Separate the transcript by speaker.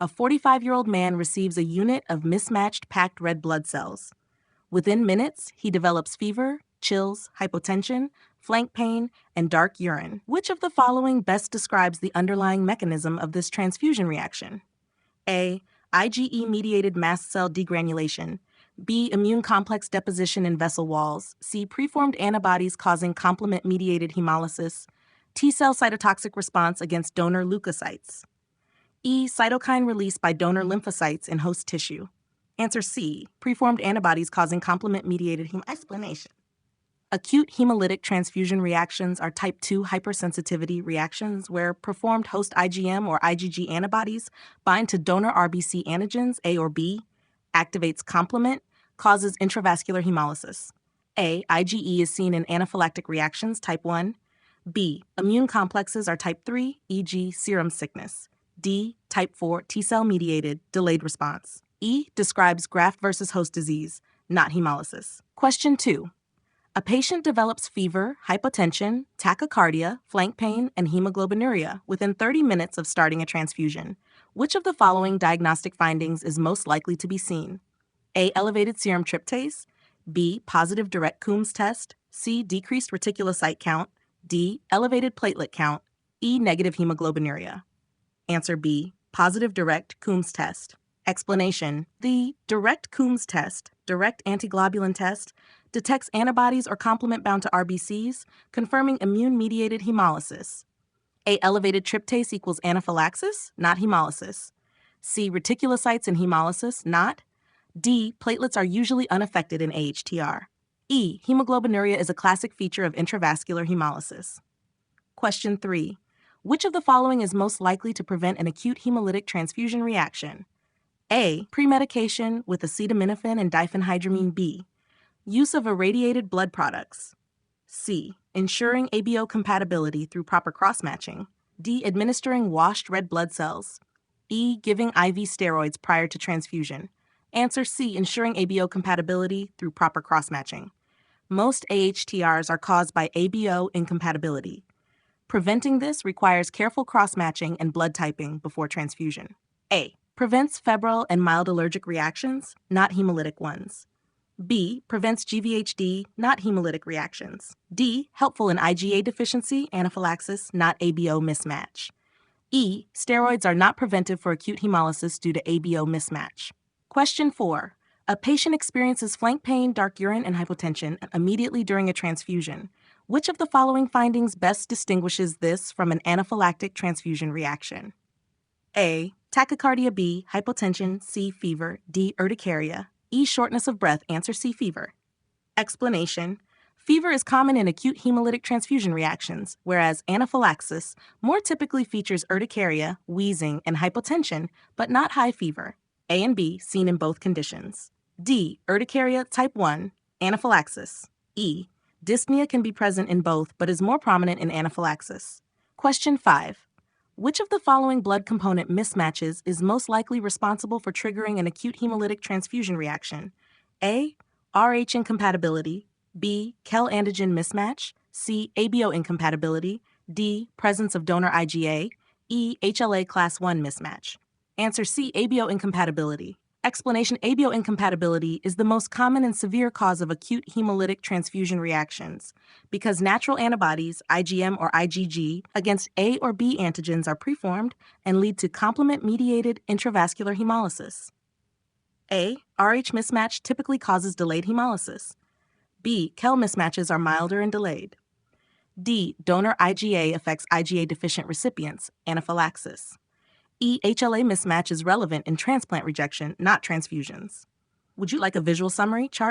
Speaker 1: A 45-year-old man receives a unit of mismatched packed red blood cells. Within minutes, he develops fever, chills, hypotension, flank pain, and dark urine. Which of the following best describes the underlying mechanism of this transfusion reaction? A. IgE-mediated mast cell degranulation. B. Immune complex deposition in vessel walls. C. Preformed antibodies causing complement-mediated hemolysis. T-cell cytotoxic response against donor leukocytes. E. Cytokine release by donor lymphocytes in host tissue. Answer C. Preformed antibodies causing complement-mediated explanation. Acute hemolytic transfusion reactions are type 2 hypersensitivity reactions where performed host IgM or IgG antibodies bind to donor RBC antigens A or B, activates complement, causes intravascular hemolysis. A. IgE is seen in anaphylactic reactions type 1. B. Immune complexes are type 3, e.g. serum sickness. D. Type 4 T-cell mediated delayed response. E. Describes graft versus host disease, not hemolysis. Question 2. A patient develops fever, hypotension, tachycardia, flank pain, and hemoglobinuria within 30 minutes of starting a transfusion. Which of the following diagnostic findings is most likely to be seen? A. Elevated serum tryptase. B. Positive direct Coombs test. C. Decreased reticulocyte count. D. Elevated platelet count. E. Negative hemoglobinuria. Answer B. Positive direct Coombs test. Explanation: the direct Coombs test, direct antiglobulin test, detects antibodies or complement bound to RBCs, confirming immune-mediated hemolysis. A. Elevated tryptase equals anaphylaxis, not hemolysis. C. Reticulocytes and hemolysis, not. D. Platelets are usually unaffected in AHTR. E. Hemoglobinuria is a classic feature of intravascular hemolysis. Question 3. Which of the following is most likely to prevent an acute hemolytic transfusion reaction? A. Premedication with acetaminophen and diphenhydramine B. Use of irradiated blood products. C. Ensuring ABO compatibility through proper cross-matching. D. Administering washed red blood cells. E. Giving IV steroids prior to transfusion. Answer C. Ensuring ABO compatibility through proper cross-matching. Most AHTRs are caused by ABO incompatibility. Preventing this requires careful cross-matching and blood typing before transfusion. A. Prevents febrile and mild allergic reactions, not hemolytic ones. B. Prevents GVHD, not hemolytic reactions. D. Helpful in IgA deficiency, anaphylaxis, not ABO mismatch. E. Steroids are not preventive for acute hemolysis due to ABO mismatch. Question 4. A patient experiences flank pain, dark urine, and hypotension immediately during a transfusion. Which of the following findings best distinguishes this from an anaphylactic transfusion reaction? A. Tachycardia. B. Hypotension. C. Fever. D. Urticaria. E. Shortness of breath. Answer C. Fever. Explanation: fever is common in acute hemolytic transfusion reactions, whereas anaphylaxis more typically features urticaria, wheezing, and hypotension, but not high fever. A and B seen in both conditions. D. Urticaria type 1, anaphylaxis. E. Dyspnea can be present in both, but is more prominent in anaphylaxis. Question 5. Which of the following blood component mismatches is most likely responsible for triggering an acute hemolytic transfusion reaction? A. Rh incompatibility. B. Kel antigen mismatch. C. ABO incompatibility. D. Presence of donor IgA. E. HLA class 1 mismatch. Answer C. ABO incompatibility. Explanation: ABO incompatibility is the most common and severe cause of acute hemolytic transfusion reactions because natural antibodies, IgM or IgG, against A or B antigens are preformed and lead to complement-mediated intravascular hemolysis. A. Rh mismatch typically causes delayed hemolysis. B. Kel mismatches are milder and delayed. D. Donor IgA affects IgA-deficient recipients, anaphylaxis. E. HLA mismatch is relevant in transplant rejection, not transfusions. Would you like a visual summary chart?